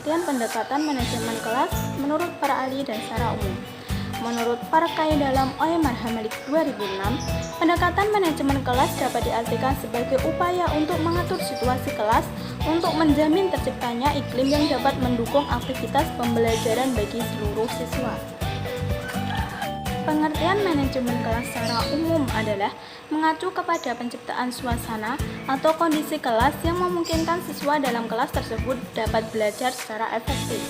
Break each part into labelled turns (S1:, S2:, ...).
S1: Pengertian pendekatan manajemen kelas menurut para ahli dan secara umum. Menurut Parkai dalam OMR Hamalik 2006, pendekatan manajemen kelas dapat diartikan sebagai upaya untuk mengatur situasi kelas untuk menjamin terciptanya iklim yang dapat mendukung aktivitas pembelajaran bagi seluruh siswa. Pengertian manajemen kelas secara umum adalah mengacu kepada penciptaan suasana atau kondisi kelas yang memungkinkan siswa dalam kelas tersebut dapat belajar secara efektif.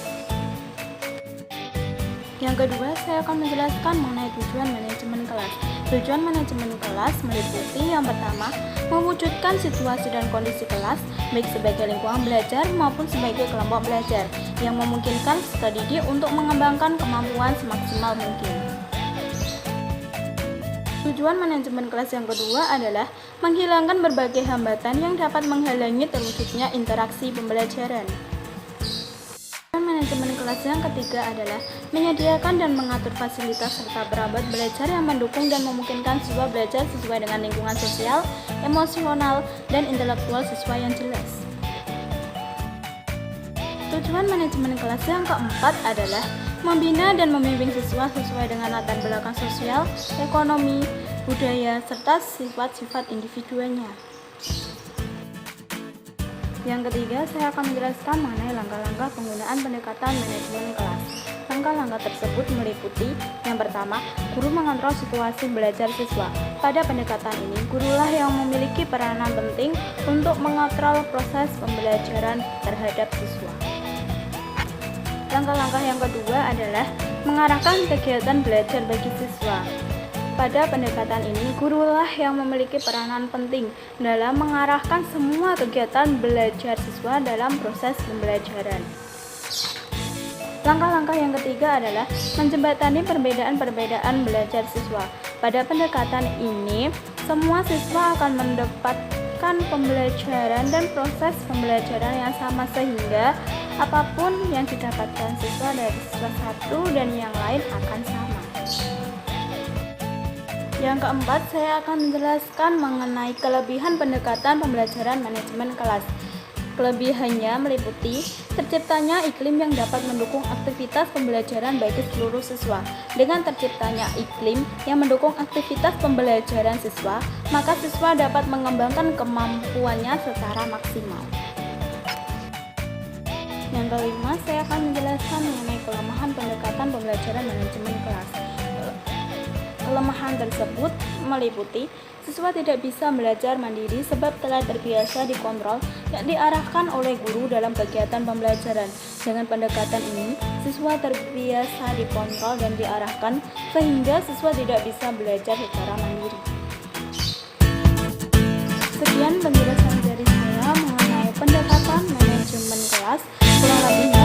S1: Yang kedua, saya akan menjelaskan mengenai tujuan manajemen kelas. Tujuan manajemen kelas meliputi yang pertama, mewujudkan situasi dan kondisi kelas baik sebagai lingkungan belajar maupun sebagai kelompok belajar yang memungkinkan peserta didik untuk mengembangkan kemampuan semaksimal mungkin. Tujuan manajemen kelas yang kedua adalah menghilangkan berbagai hambatan yang dapat menghalangi terwujudnya interaksi pembelajaran. Manajemen kelas yang ketiga adalah menyediakan dan mengatur fasilitas serta perabot belajar yang mendukung dan memungkinkan siswa belajar sesuai dengan lingkungan sosial, emosional, dan intelektual siswa yang jelas. Tujuan manajemen kelas yang keempat adalah membina dan membimbing siswa sesuai dengan latar belakang sosial, ekonomi, budaya, serta sifat-sifat individunya. Yang ketiga, saya akan menjelaskan mengenai langkah-langkah penggunaan pendekatan manajemen kelas. Langkah-langkah tersebut meliputi yang pertama, guru mengontrol situasi belajar siswa. Pada pendekatan ini, gurulah yang memiliki peranan penting untuk mengontrol proses pembelajaran terhadap siswa. Langkah-langkah yang kedua adalah mengarahkan kegiatan belajar bagi siswa. Pada pendekatan ini, gurulah yang memiliki peranan penting dalam mengarahkan semua kegiatan belajar siswa dalam proses pembelajaran. Langkah-langkah yang ketiga adalah menjembatani perbedaan-perbedaan belajar siswa. Pada pendekatan ini, semua siswa akan mendapatkan pembelajaran dan proses pembelajaran yang sama sehingga apapun yang didapatkan siswa dari siswa satu dan yang lain akan sama. Yang keempat, saya akan menjelaskan mengenai kelebihan pendekatan pembelajaran manajemen kelas. Kelebihannya meliputi terciptanya iklim yang dapat mendukung aktivitas pembelajaran bagi seluruh siswa. Dengan terciptanya iklim yang mendukung aktivitas pembelajaran siswa, maka siswa dapat mengembangkan kemampuannya secara maksimal. Yang kelima, saya akan menjelaskan mengenai kelemahan pendekatan pembelajaran manajemen kelas. Kelemahan tersebut meliputi siswa tidak bisa belajar mandiri sebab telah terbiasa dikontrol dan diarahkan oleh guru dalam kegiatan pembelajaran. Dengan pendekatan ini, siswa terbiasa dikontrol dan diarahkan sehingga siswa tidak bisa belajar secara mandiri. Sekian penjelasan dari saya mengenai pendekatan manajemen kelas. Kurang lebih